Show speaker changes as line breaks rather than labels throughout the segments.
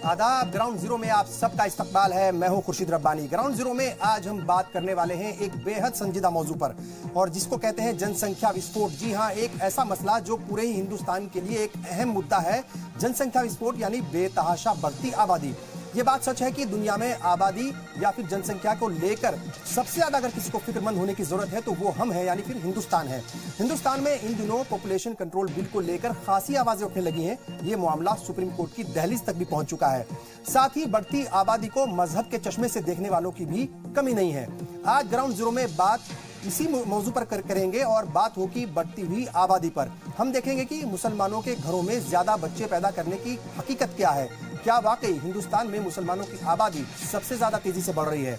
आदाब। Ground zero में आप सबका इस्तकबाल है। मैं हूं खुर्शीद रब्बानी। ग्राउंड जीरो में आज हम बात करने वाले हैं एक बेहद संजीदा मौजू पर, और जिसको कहते हैं जनसंख्या विस्फोट। जी हां, एक ऐसा मसला जो पूरे ही हिंदुस्तान के लिए एक अहम मुद्दा है। जनसंख्या विस्फोट यानी बेतहाशा बढ़ती आबादी। ये बात सच है कि दुनिया में आबादी या फिर जनसंख्या को लेकर सबसे ज्यादा अगर किसी को फिक्रमंद होने की जरूरत है तो वो हम हैं, यानी फिर हिंदुस्तान है। हिंदुस्तान में इन दिनों पॉपुलेशन कंट्रोल बिल को लेकर खासी आवाजें उठने लगी हैं। ये मामला सुप्रीम कोर्ट की दहलीज तक भी पहुंच चुका है। साथ ही बढ़ती आबादी को मजहब के चश्मे से देखने वालों की भी कमी नहीं है। आज ग्राउंड जीरो में बात इसी मौजू पर करेंगे और बात होगी बढ़ती हुई आबादी पर। हम देखेंगे कि मुसलमानों के घरों में ज्यादा बच्चे पैदा करने की हकीकत क्या है। क्या वाकई हिंदुस्तान में मुसलमानों की आबादी सबसे ज्यादा तेजी से बढ़ रही है,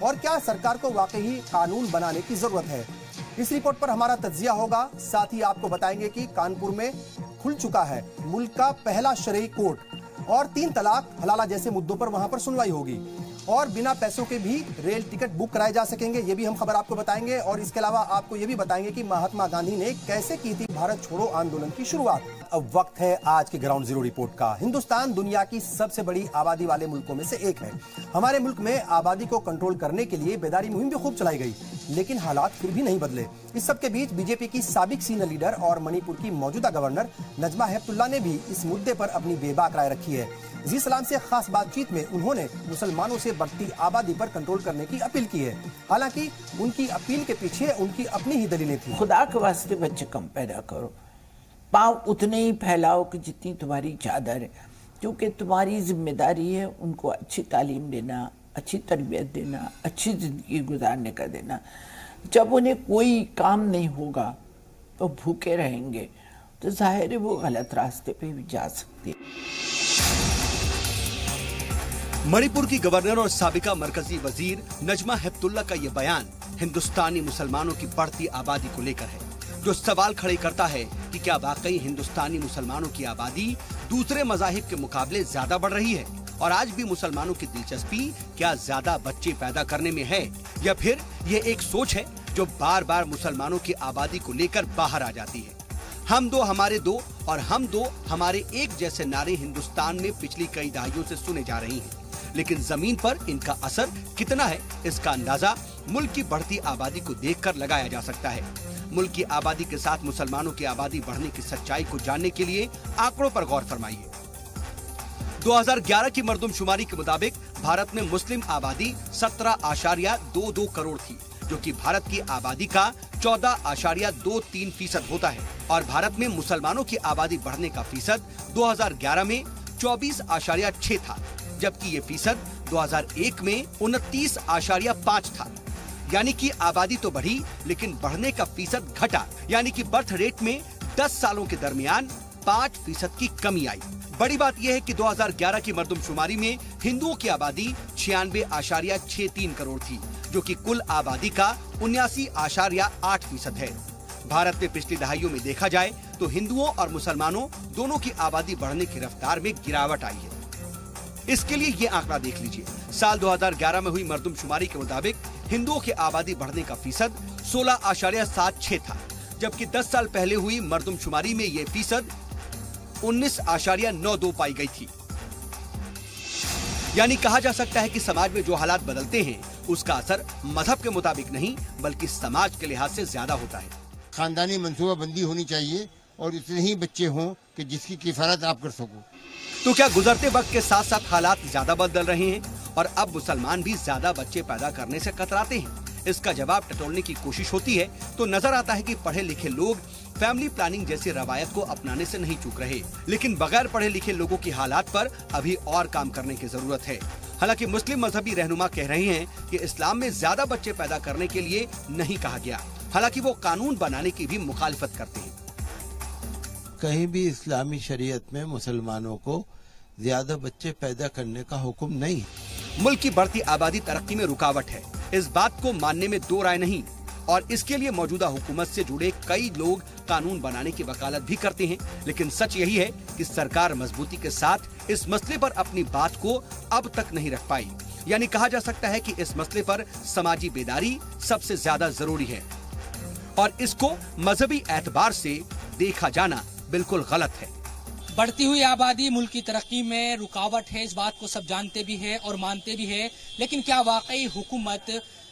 और क्या सरकार को वाकई कानून बनाने की जरूरत है। इस रिपोर्ट पर हमारा तज्जिया होगा। साथ ही आपको बताएंगे कि कानपुर में खुल चुका है मुल्क का पहला शरई कोर्ट, और 3 तलाक हलाला जैसे मुद्दों पर वहां पर सुनवाई होगी, और बिना पैसों के भी रेल टिकट बुक कराए जा सकेंगे। ये भी हम खबर आपको बताएंगे। और इसके अलावा आपको ये भी बताएंगे कि महात्मा गांधी ने कैसे की थी भारत छोड़ो आंदोलन की शुरुआत। अब वक्त है आज के ग्राउंड जीरो रिपोर्ट का। हिंदुस्तान दुनिया की सबसे बड़ी आबादी वाले मुल्कों में से एक है। हमारे मुल्क में आबादी को कंट्रोल करने के लिए बेदारी मुहिम भी खूब चलाई गई, लेकिन हालात फिर भी नहीं बदले। इस सब के बीच बीजेपी की साबिक सीनियर लीडर और मणिपुर की मौजूदा गवर्नर नजमा हेपतुल्ला ने भी इस मुद्दे पर अपनी बेबाक राय रखी है। जी सलाम से खास बातचीत में उन्होंने मुसलमानों से बढ़ती आबादी पर कंट्रोल करने की अपील की है। हालांकि उनकी अपील के पीछे उनकी अपनी ही दलीलें थी।
खुदा के वास्ते बच्चे कम पैदा करो, पाँव उतने ही फैलाओ कि जितनी तुम्हारी चादर है, क्योंकि तुम्हारी जिम्मेदारी है उनको अच्छी तालीम देना, अच्छी तरबियत देना, अच्छी जिंदगी गुजारने का देना। जब उन्हें कोई काम नहीं होगा तो भूखे रहेंगे, तो जाहिर है वो गलत रास्ते पे भी जा सकते हैं।
मणिपुर की गवर्नर और साबिका मरकजी वजीर नजमा हेपतुल्ला का ये बयान हिंदुस्तानी मुसलमानों की बढ़ती आबादी को लेकर है, जो सवाल खड़े करता है कि क्या वाकई हिंदुस्तानी मुसलमानों की आबादी दूसरे मजाहिब के मुकाबले ज्यादा बढ़ रही है, और आज भी मुसलमानों की दिलचस्पी क्या ज्यादा बच्चे पैदा करने में है, या फिर ये एक सोच है जो बार बार मुसलमानों की आबादी को लेकर बाहर आ जाती है। हम दो हमारे दो और हम दो हमारे एक जैसे नारे हिंदुस्तान में पिछली कई दहाइयों से सुने जा रही हैं, लेकिन जमीन पर इनका असर कितना है, इसका अंदाजा मुल्क की बढ़ती आबादी को देखकर लगाया जा सकता है। मुल्क की आबादी के साथ मुसलमानों की आबादी बढ़ने की सच्चाई को जानने के लिए आंकड़ों पर गौर फरमाइए। 2011 की मरदमशुमारी के मुताबिक भारत में मुस्लिम आबादी 17.22 करोड़ थी, जो कि भारत की आबादी का 14.23% होता है, और भारत में मुसलमानों की आबादी बढ़ने का फीसद 2011 में 24.6 था, जबकि ये फीसद 2001 में 29.5 था। यानी कि आबादी तो बढ़ी, लेकिन बढ़ने का फीसद घटा, यानी कि बर्थ रेट में 10 सालों के दरमियान 5% की कमी आई। बड़ी बात यह है कि 2011 की मरदमशुमारी में हिंदुओं की आबादी 96.63 करोड़ थी, जो कि कुल आबादी का 79.8% है। भारत में पिछली दहाइयों में देखा जाए तो हिंदुओं और मुसलमानों दोनों की आबादी बढ़ने की रफ्तार में गिरावट आई है। इसके लिए ये आंकड़ा देख लीजिए। साल 2011 में हुई मरदमशुमारी के मुताबिक हिंदुओं की आबादी बढ़ने का फीसद 16.76 था, जबकि 10 साल पहले हुई मरदमशुमारी में ये फीसद 19.92 पाई गई थी। यानी कहा जा सकता है कि समाज में जो हालात बदलते हैं उसका असर मजहब के मुताबिक नहीं, बल्कि समाज के लिहाज से ज्यादा होता है।
खानदानी मंसूबाबंदी होनी चाहिए और इतने ही बच्चे हों कि जिसकी किफायत आप कर सको।
तो क्या गुजरते वक्त के साथ साथ हालात ज्यादा बदल रहे हैं और अब मुसलमान भी ज्यादा बच्चे पैदा करने से कतराते हैं? इसका जवाब टटोलने की कोशिश होती है तो नजर आता है कि पढ़े लिखे लोग फैमिली प्लानिंग जैसी रवायत को अपनाने से नहीं चूक रहे, लेकिन बगैर पढ़े लिखे लोगों की हालात पर अभी और काम करने की जरूरत है। हालांकि मुस्लिम मजहबी रहनुमा कह रहे हैं कि इस्लाम में ज्यादा बच्चे पैदा करने के लिए नहीं कहा गया, हालांकि वो कानून बनाने की भी मुखालिफत करते हैं।
कहीं भी इस्लामी शरीयत में मुसलमानों को ज्यादा बच्चे पैदा करने का हुक्म नहीं है।
मुल्क की बढ़ती आबादी तरक्की में रुकावट है, इस बात को मानने में दो राय नहीं, और इसके लिए मौजूदा हुकूमत से जुड़े कई लोग कानून बनाने की वकालत भी करते हैं। लेकिन सच यही है कि सरकार मजबूती के साथ इस मसले पर अपनी बात को अब तक नहीं रख पाई। यानी कहा जा सकता है कि इस मसले पर समाजी बेदारी सबसे ज्यादा जरूरी है, और इसको मजहबी एतबार से देखा जाना बिल्कुल गलत है।
बढ़ती हुई आबादी मुल्क की तरक्की में रुकावट है, इस बात को सब जानते भी हैं और मानते भी हैं। लेकिन क्या वाकई हुकूमत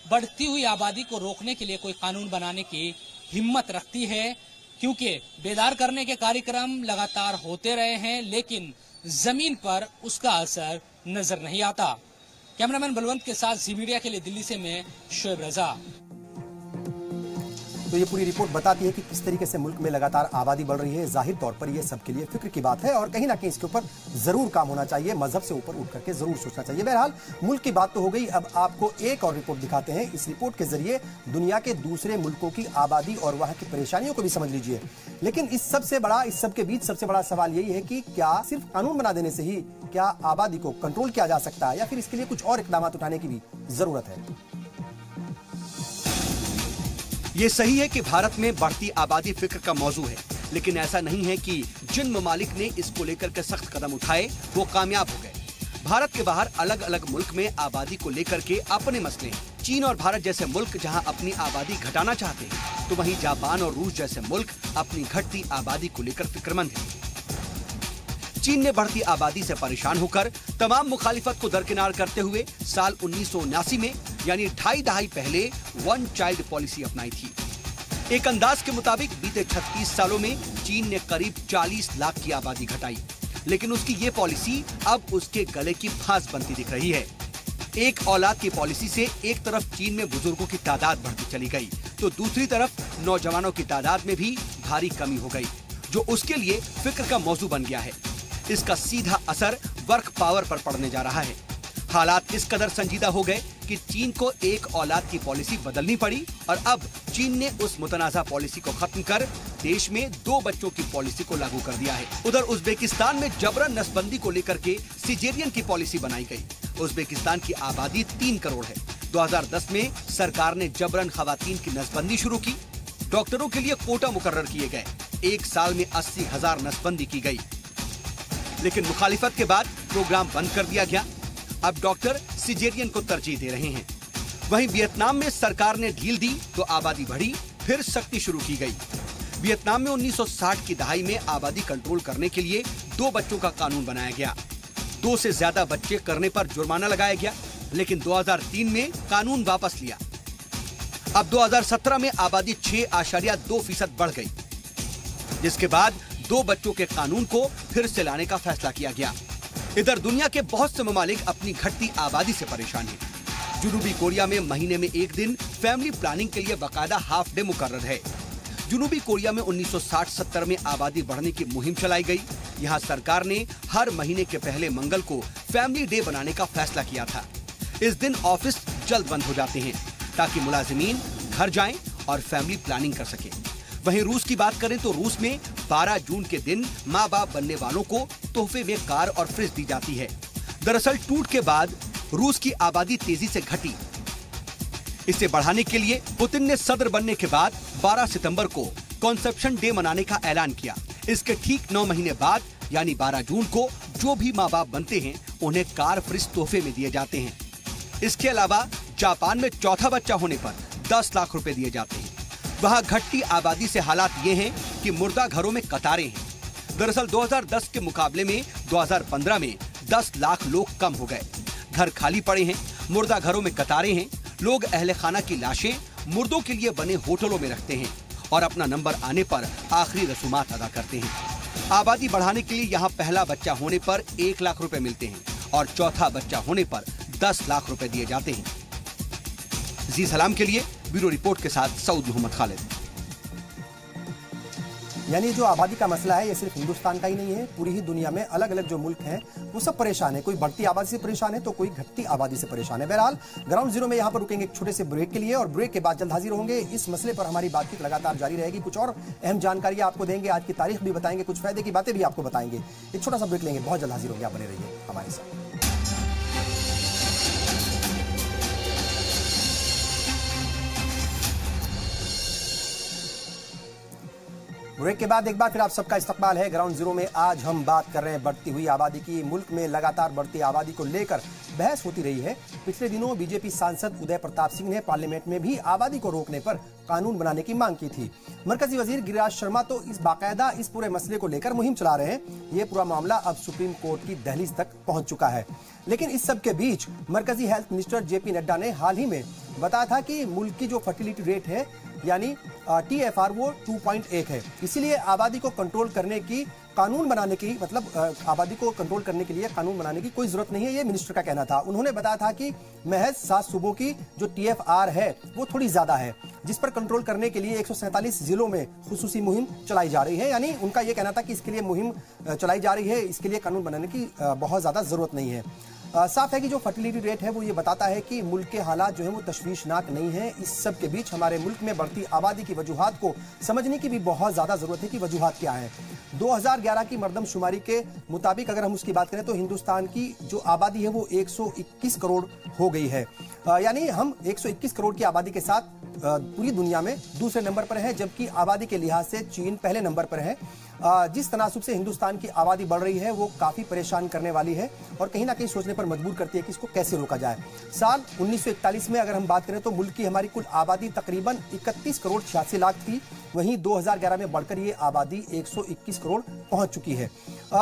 बढ़ती हुई आबादी को रोकने के लिए कोई कानून बनाने की हिम्मत रखती है? क्योंकि बेदार करने के कार्यक्रम लगातार होते रहे हैं, लेकिन जमीन पर उसका असर नजर नहीं आता। कैमरामैन बलवंत के साथ जी मीडिया के लिए दिल्ली से मैं शोएब रजा।
तो ये पूरी रिपोर्ट बताती है कि किस तरीके से मुल्क में लगातार आबादी बढ़ रही है। जाहिर तौर पर ये सबके लिए फिक्र की बात है और कहीं ना कहीं इसके ऊपर जरूर काम होना चाहिए, मजहब से ऊपर उठ करके जरूर सोचना चाहिए। बहरहाल मुल्क की बात तो हो गई, अब आपको एक और रिपोर्ट दिखाते हैं। इस रिपोर्ट के जरिए दुनिया के दूसरे मुल्कों की आबादी और वहां की परेशानियों को भी समझ लीजिए। लेकिन इस सब के बीच सबसे बड़ा सवाल यही है कि क्या सिर्फ कानून बना देने से ही क्या आबादी को कंट्रोल किया जा सकता है या फिर इसके लिए कुछ और इकदाम उठाने की भी जरूरत है?
ये सही है कि भारत में बढ़ती आबादी फिक्र का मौजू है, लेकिन ऐसा नहीं है कि जिन ममालिक ने इसको लेकर के सख्त कदम उठाए वो कामयाब हो गए। भारत के बाहर अलग अलग मुल्क में आबादी को लेकर के अपने मसले हैं। चीन और भारत जैसे मुल्क जहां अपनी आबादी घटाना चाहते हैं, तो वहीं जापान और रूस जैसे मुल्क अपनी घटती आबादी को लेकर फिक्रमंद हैं। चीन ने बढ़ती आबादी से परेशान होकर तमाम मुखालिफत को दरकिनार करते हुए साल 1979 में यानी 2.5 दहाई पहले वन चाइल्ड पॉलिसी अपनाई थी। एक अंदाज के मुताबिक बीते 36 सालों में चीन ने करीब 40 लाख की आबादी घटाई, लेकिन उसकी ये पॉलिसी अब उसके गले की फांस बनती दिख रही है। एक औलाद की पॉलिसी से एक तरफ चीन में बुजुर्गों की तादाद बढ़ती चली गई, तो दूसरी तरफ नौजवानों की तादाद में भी भारी कमी हो गई, जो उसके लिए फिक्र का मौजू बन गया है। इसका सीधा असर वर्क पावर पर पड़ने जा रहा है। हालात इस कदर संजीदा हो गए कि चीन को एक औलाद की पॉलिसी बदलनी पड़ी और अब चीन ने उस मुतनाज़ा पॉलिसी को खत्म कर देश में 2 बच्चों की पॉलिसी को लागू कर दिया है। उधर उज्बेकिस्तान में जबरन नसबंदी को लेकर के सिजेरियन की पॉलिसी बनाई गई। उज्बेकिस्तान की आबादी 3 करोड़ है। 2010 में सरकार ने जबरन खवातीन की नसबंदी शुरू की। डॉक्टरों के लिए कोटा मुकर्रर किए गए। 1 साल में 80,000 नसबंदी की गई, लेकिन मुखालिफत के बाद प्रोग्राम बंद कर दिया गया। अब डॉक्टर सिजेरियन को तरजीह दे रहे हैं। वहीं वियतनाम में सरकार ने ढील दी तो आबादी बढ़ी, फिर सख्ती शुरू की गई। वियतनाम में 1960 की दहाई में आबादी कंट्रोल करने के लिए 2 बच्चों का कानून बनाया गया। 2 से ज्यादा बच्चे करने पर जुर्माना लगाया गया, लेकिन 2003 में कानून वापस लिया। अब 2017 में आबादी 6.2% बढ़ गई, जिसके बाद 2 बच्चों के कानून को फिर से लाने का फैसला किया गया। इधर दुनिया के बहुत से ममालिक अपनी घटती आबादी से परेशान हैं। जुनूबी कोरिया में महीने में 1 दिन फैमिली प्लानिंग के लिए बाकायदा हाफ डे मुकर्रर है। जुनूबी कोरिया में 1960-70 में आबादी बढ़ने की मुहिम चलाई गई। यहाँ सरकार ने हर महीने के पहले मंगल को फैमिली डे बनाने का फैसला किया था। इस दिन ऑफिस जल्द बंद हो जाते हैं ताकि मुलाजिमीन घर जाएं और फैमिली प्लानिंग कर सके। वहीं रूस की बात करें तो रूस में 12 जून के दिन माँ बाप बनने वालों को तोहफे में कार और फ्रिज दी जाती है। दरअसल टूट के बाद रूस की आबादी तेजी से घटी। इसे बढ़ाने के लिए पुतिन ने सदर बनने के बाद 12 सितंबर को कॉन्सेप्शन डे मनाने का ऐलान किया। इसके ठीक 9 महीने बाद यानी 12 जून को जो भी माँ बाप बनते हैं उन्हें कार फ्रिज तोहफे में दिए जाते हैं। इसके अलावा जापान में चौथा बच्चा होने पर 10 लाख रुपए दिए जाते हैं। वहाँ घटती आबादी से हालात ये हैं कि मुर्दा घरों में कतारें हैं। दरअसल 2010 के मुकाबले में 2015 में 10 लाख लोग कम हो गए। घर खाली पड़े हैं, मुर्दा घरों में कतारें हैं। लोग अहले खाना की लाशें मुर्दों के लिए बने होटलों में रखते हैं और अपना नंबर आने पर आखिरी रसूमात अदा करते हैं। आबादी बढ़ाने के लिए यहाँ पहला बच्चा होने पर 1 लाख रुपए मिलते हैं और चौथा बच्चा होने पर 10 लाख रुपए दिए जाते हैं। जी सलाम के लिए ब्यूरो रिपोर्ट के साथ सऊद मोहम्मद खालिद।
यानी जो आबादी का मसला है ये सिर्फ हिंदुस्तान का ही नहीं है, पूरी ही दुनिया में अलग अलग जो मुल्क हैं वो सब परेशान है। कोई बढ़ती आबादी से परेशान है तो कोई घटती आबादी से परेशान है। बहरहाल ग्राउंड जीरो में यहाँ पर रुकेंगे एक छोटे से ब्रेक के लिए और ब्रेक के बाद जल्द हाजिर होंगे। इस मसले पर हमारी बातचीत लगातार जारी रहेगी। कुछ और अहम जानकारी आपको देंगे, आज की तारीख भी बताएंगे, कुछ फायदे की बातें भी आपको बताएंगे। एक छोटा सा ब्रेक लेंगे, बहुत जल्द हाजिर होंगे। आप बने रहिए हमारे साथ। ब्रेक के बाद एक बार फिर आप सबका इस्तकबाल है ग्राउंड जीरो में। आज हम बात कर रहे हैं बढ़ती हुई आबादी की। मुल्क में लगातार बढ़ती आबादी को लेकर बहस होती रही है। पिछले दिनों बीजेपी सांसद उदय प्रताप सिंह ने पार्लियामेंट में भी आबादी को रोकने पर कानून बनाने की मांग की थी। मरकजी वजीर गिरिराज शर्मा तो बाकायदा इस पूरे मसले को लेकर मुहिम चला रहे हैं। ये पूरा मामला अब सुप्रीम कोर्ट की दहलीज तक पहुंच चुका है। लेकिन इस सब के बीच मरकजी हेल्थ मिनिस्टर जेपी नड्डा ने हाल ही में बताया था कि मुल्क की जो फर्टिलिटी रेट है यानी TFR वो 2.1 है। इसीलिए आबादी को कंट्रोल करने की कानून बनाने की आबादी को कंट्रोल करने के लिए कानून बनाने की कोई जरूरत नहीं है, ये मिनिस्टर का कहना था। उन्होंने बताया था कि महज 7 सूबों की जो TFR है वो थोड़ी ज्यादा है, जिस पर कंट्रोल करने के लिए 147 जिलों में खुसूसी मुहिम चलाई जा रही है। यानी उनका यह कहना था कि इसके लिए मुहिम चलाई जा रही है, इसके लिए कानून बनाने की बहुत ज्यादा जरूरत नहीं है। साफ है कि जो फर्टिलिटी रेट है वो ये बताता है कि मुल्क के हालात जो है वो तशवीशनाक नहीं है। इस सब के बीच हमारे मुल्क में बढ़ती आबादी की वजूहात को समझने की भी बहुत ज्यादा जरूरत है कि वजूहात क्या है। 2011 की मरदमशुमारी के मुताबिक अगर हम उसकी बात करें तो हिंदुस्तान की जो आबादी है वो 121 करोड़ हो गई है। यानी हम 121 करोड़ की आबादी के साथ पूरी दुनिया में दूसरे नंबर पर है, जबकि आबादी के लिहाज से चीन पहले नंबर पर है। जिस तनासुब से हिंदुस्तान की आबादी बढ़ रही है वो काफी परेशान करने वाली है और कहीं ना कहीं सोचने पर मजबूर करती है कि इसको कैसे रोका जाए। साल 1941 में अगर हम बात करें तो मुल्क की हमारी कुल आबादी तकरीबन 31 करोड़ 86 लाख थी। वहीं 2011 में बढ़कर ये आबादी 121 करोड़ पहुंच चुकी है।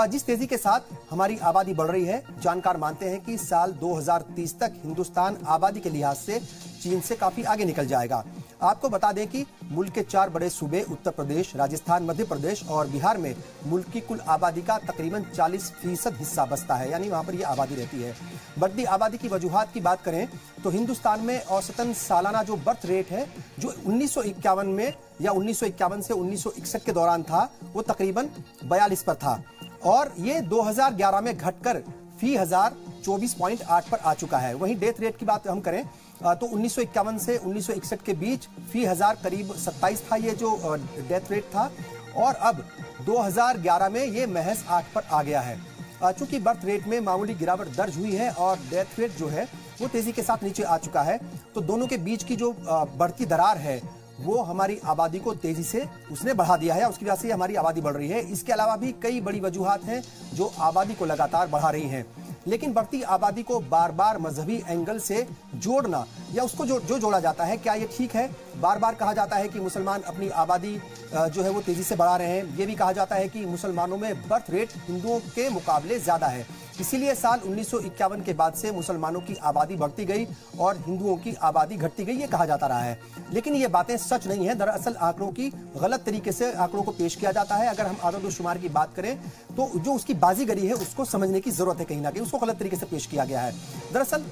जिस तेजी के साथ हमारी आबादी बढ़ रही है, जानकार मानते हैं कि साल 2030 तक हिंदुस्तान आबादी के लिहाज से चीन से काफी आगे निकल जाएगा। आपको बता दें कि मुल्क के 4 बड़े सूबे उत्तर प्रदेश, राजस्थान, मध्य प्रदेश और बिहार में मुल्क की कुल आबादी का तकरीबन 40% हिस्सा बसता है, यानी वहां पर यह आबादी रहती है। बढ़ती आबादी की वजूहात की बात करें तो हिंदुस्तान में औसतन सालाना जो बर्थ रेट है जो 1951 में या 1951 से 1961 के दौरान था वो तकरीबन 42 पर था और ये 2011 में घटकर फी हजार 24.8 पर आ चुका है। वहीं डेथ रेट की बात हम करें तो 1951 से 1961 के बीच फी हजार करीब 27 था ये जो डेथ रेट था और अब 2011 में ये महज 8 पर आ गया है। चूंकि बर्थ रेट में मामूली गिरावट दर्ज हुई है और डेथ रेट जो है वो तेजी के साथ नीचे आ चुका है, तो दोनों के बीच की जो बढ़ती दरार है वो हमारी आबादी को तेजी से उसने बढ़ा दिया है, उसकी वजह से हमारी आबादी बढ़ रही है। इसके अलावा भी कई बड़ी वजूहात हैं जो आबादी को लगातार बढ़ा रही हैं। लेकिन बढ़ती आबादी को बार बार मजहबी एंगल से जोड़ना या उसको जो जोड़ा जाता है, क्या ये ठीक है? बार बार कहा जाता है कि मुसलमान अपनी आबादी जो है वो तेजी से बढ़ा रहे हैं। ये भी कहा जाता है कि मुसलमानों में बर्थ रेट हिंदुओं के मुकाबले ज्यादा है, इसीलिए साल 1951 के बाद से मुसलमानों की आबादी बढ़ती गई और हिंदुओं की आबादी घटती गई, ये कहा जाता रहा है। लेकिन ये बातें सच नहीं है। दरअसल आंकड़ों की गलत तरीके से आंकड़ों को पेश किया जाता है। अगर हम आदद और शुमार की बात करें तो जो उसकी बाजीगरी है उसको समझने की जरूरत है, कहीं ना कहीं उसको गलत तरीके से पेश किया गया है। दरअसल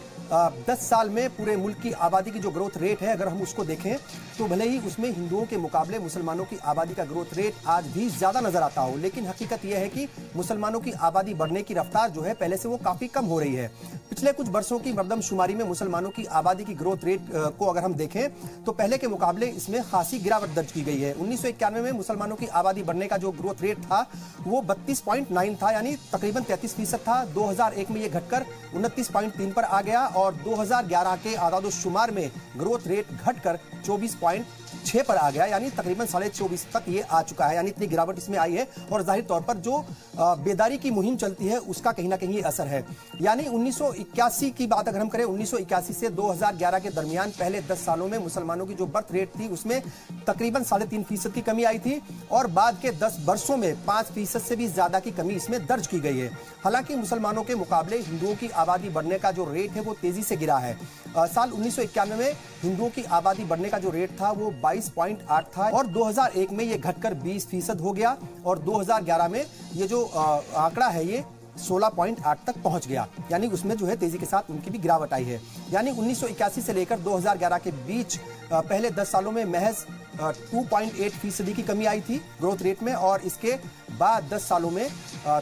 10 साल में पूरे मुल्क की आबादी की जो ग्रोथ रेट है अगर हम उसको देखें तो भले ही उसमें हिंदुओं के मुकाबले मुसलमानों की आबादी का ग्रोथ रेट आज भी ज्यादा नजर आता हो, लेकिन हकीकत यह है कि मुसलमानों की आबादी बढ़ने की रफ्तार जो है पहले से वो काफी कम हो रही है। पिछले कुछ वर्षों की मरदमशुमारी में मुसलमानों की आबादी की ग्रोथ रेट को अगर हम देखें तो पहले के मुकाबले इसमें खासी गिरावट दर्ज की गई है। 1991 में मुसलमानों की आबादी बढ़ने का जो ग्रोथ रेट था वो 32.9 था, यानी तकरीबन 33% था। 2001 में ये घटकर 29.3 पर आ गया और 2011 के आदाद-ओ-शुमार में ग्रोथ रेट घटकर 24.6 पर आ गया, यानी तकरीबन 24.5 तक ये आ चुका है। यानी इतनी गिरावट इसमें आई है और जाहिर तौर पर जो बेदारी की मुहिम चलती है उसका कहीं ना कहीं ये असर है। यानी 1981 की बात अगर हम करें, 1981 से 2011 के दरमियान पहले 10 सालों में मुसलमानों की जो बर्थ रेट थी उसमें तकरीबन 3.5% की कमी आई थी और बाद के 10 वर्षों में 5% से भी ज्यादा की कमी इसमें दर्ज की गई है। हालांकि मुसलमानों के मुकाबले हिंदुओं की आबादी बढ़ने का जो रेट है वो तेजी से गिरा है। साल 1991 में हिंदुओं की आबादी बढ़ने का जो रेट था वो 22.8 था और 2001 में ये घटकर 20% हो गया और 2011 में ये जो आंकड़ा है ये 16.8 तक पहुंच गया, यानी उसमें जो है तेजी के साथ उनकी भी गिरावट आई है। यानी 1981 से लेकर 2011 के बीच पहले 10 सालों में महज 2.8% की कमी आई थी ग्रोथ रेट में और इसके बाद 10 सालों में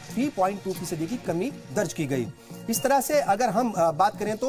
3.2% की कमी दर्ज की गई। इस तरह से अगर हम बात करें तो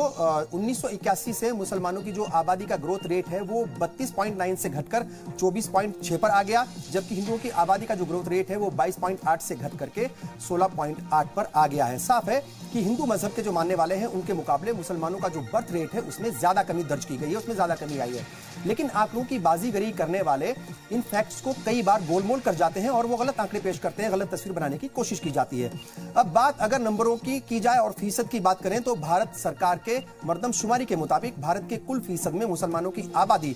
1981 से मुसलमानों की जो आबादी का ग्रोथ रेट है वो 32.9 से घटकर 24.6 पर आ गया, जबकि हिंदुओं की आबादी का जो ग्रोथ रेट है वो 22.8 से घट करके 16.8 पर आ गया है। साफ है कि हिंदू मजहब के जो मानने वाले हैं उनके मुकाबले मुसलमानों का जो बर्थ रेट है उसमें ज्यादा कमी दर्ज की गई है, उसमें ज्यादा कमी आई है। लेकिन आंकड़ों की बाजीगरी करने वाले इन फैक्ट्स को कई बार गोलमोल कर जाते हैं और वो गलत आंकड़े पेश करते हैं, गलत तस्वीर बनाने की कोशिश की जाती है। अब बात अगर नंबरों की जाए और फीसद की बात करें तो भारत सरकार के मर्दमशुमारी के मुताबिक भारत के कुल फीसद में मुसलमानों की आबादी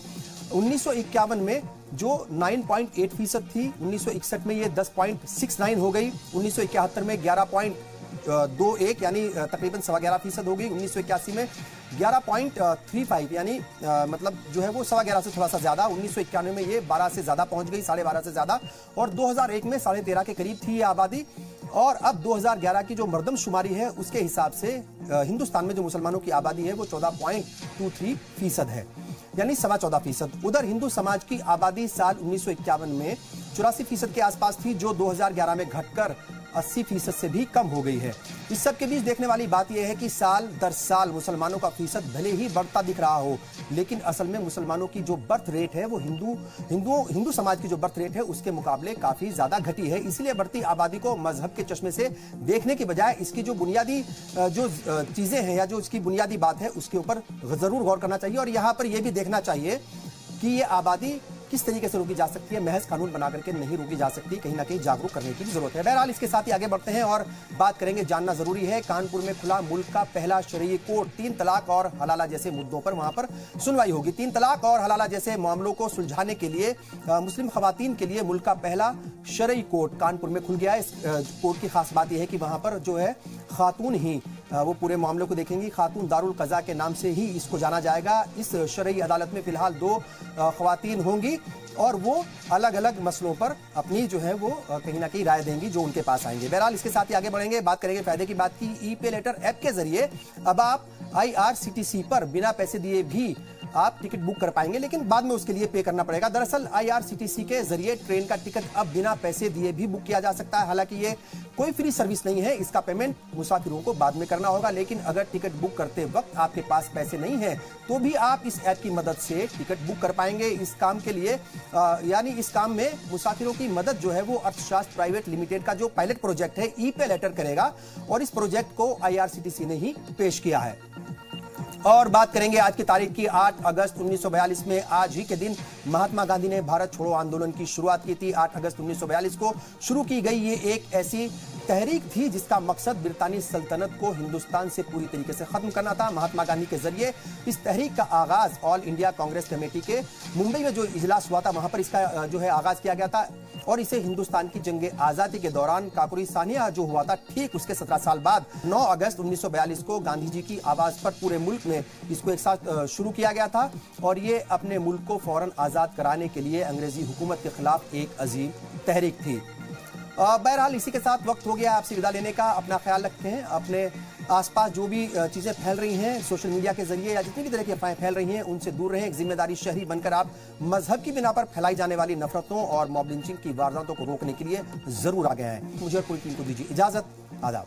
1951 में जो 9.8% थी, 1961 में ये 10.69 हो गई, 1971 में 11.21 यानी तकरीबन 11.25% हो गई, 1981 में 11.35 यानी मतलब जो है वो 11.25 से थोड़ा सा ज्यादा, 1991 में ये 12 से ज्यादा पहुंच गई, 12.5 से ज्यादा, और 2001 में 13.5 के करीब थी ये आबादी। और अब 2011 की जो मर्दमशुमारी है उसके हिसाब से हिंदुस्तान में जो मुसलमानों की आबादी है वो 14.23% है, यानी 14.25%। उधर हिंदू समाज की आबादी साल 1951 में 84% के आसपास थी, जो 2011 में घटकर 80% से भी कम हो गई है। इस सब के बीच देखने वाली बात यह है कि साल दर साल मुसलमानों का फीसद भले ही बढ़ता दिख रहा हो, लेकिन असल में मुसलमानों की जो बर्थ रेट है वो हिंदू समाज की जो बर्थ रेट है उसके मुकाबले काफी ज्यादा घटी है। इसलिए बढ़ती आबादी को मजहब के चश्मे से देखने की बजाय इसकी जो बुनियादी जो चीजें हैं या जो इसकी बुनियादी बात है उसके ऊपर जरूर गौर करना चाहिए, और यहाँ पर यह भी देखना चाहिए कि ये आबादी किस तरीके से रोकी जा सकती है। महज कानून बना करके नहीं रोकी जा सकती, कहीं ना कहीं जागरूक करने की जरूरत है। बहरहाल इसके साथ ही आगे बढ़ते हैं और बात करेंगे, जानना जरूरी है, कानपुर में खुला मुल्क का पहला शरई कोर्ट। 3 तलाक और हलाला जैसे मुद्दों पर वहां पर सुनवाई होगी। 3 तलाक और हलाला जैसे मामलों को सुलझाने के लिए मुस्लिम खवातीन के लिए मुल्क का पहला शरई कोर्ट कानपुर में खुल गया है। इस कोर्ट की खास बात यह है कि वहां पर जो है खातून ही वो पूरे मामले को देखेंगी। खातून दारुल कज़ा के नाम से ही इसको जाना जाएगा। इस शरई अदालत में फिलहाल 2 खवातीन होंगी और वो अलग अलग मसलों पर अपनी जो है वो कहीं ना कहीं राय देंगी जो उनके पास आएंगे। बहरहाल इसके साथ ही आगे बढ़ेंगे, बात करेंगे फायदे की बात की। ई पे लेटर ऐप के जरिए अब आप IRCTC पर बिना पैसे दिए भी आप टिकट बुक कर पाएंगे, लेकिन बाद में उसके लिए पे करना पड़ेगा। दरअसल IRCTC के जरिए ट्रेन का टिकट अब बिना पैसे दिए भी बुक किया जा सकता है। हालांकि ये कोई फ्री सर्विस नहीं है, इसका पेमेंट मुसाफिरों को बाद में करना होगा। लेकिन अगर टिकट बुक करते वक्त आपके पास पैसे नहीं है तो भी आप इस ऐप की मदद से टिकट बुक कर पाएंगे। इस काम के लिए यानी इस काम में मुसाफिरों की मदद जो है वो अर्थशास्त्र प्राइवेट लिमिटेड का जो पायलट प्रोजेक्ट है ई पे लेटर करेगा, और इस प्रोजेक्ट को IRCTC ने ही पेश किया है। और बात करेंगे आज की तारीख की, 8 अगस्त 1942 में आज ही के दिन महात्मा गांधी ने भारत छोड़ो आंदोलन की शुरुआत की थी। 8 अगस्त 1942 को शुरू की गई ये एक ऐसी तहरीक थी जिसका मकसद ब्रितानी सल्तनत को हिंदुस्तान से पूरी तरीके से खत्म करना था। महात्मा गांधी के जरिए इस तहरीक का आगाज ऑल इंडिया कांग्रेस कमेटी के मुंबई में जो इजलास हुआ था वहां पर इसका जो है आगाज किया गया था, और इसे हिंदुस्तान की जंग आजादी के दौरान काकुरी सानिया जो हुआ था ठीक उसके 17 साल बाद 9 अगस्त 1942 को गांधी जी की आवाज पर पूरे मुल्क में इसको एक साथ शुरू किया गया था, और ये अपने मुल्क को फौरन आजाद कराने के लिए अंग्रेजी हुकूमत के खिलाफ एक अजीम तहरीक थी। बहरहाल इसी के साथ वक्त हो गया आपसे विदा लेने का। अपना ख्याल रखते हैं, अपने आसपास जो भी चीजें फैल रही हैं सोशल मीडिया के जरिए या जितनी भी तरह की अफवाहें फैल रही हैं उनसे दूर रहें। एक जिम्मेदारी शहरी बनकर आप मजहब की बिना पर फैलाई जाने वाली नफरतों और मॉब लिंचिंग की वारदातों को रोकने के लिए जरूर आगे आएं। मुझे और पूरी टीम को दीजिए इजाजत। आदाब।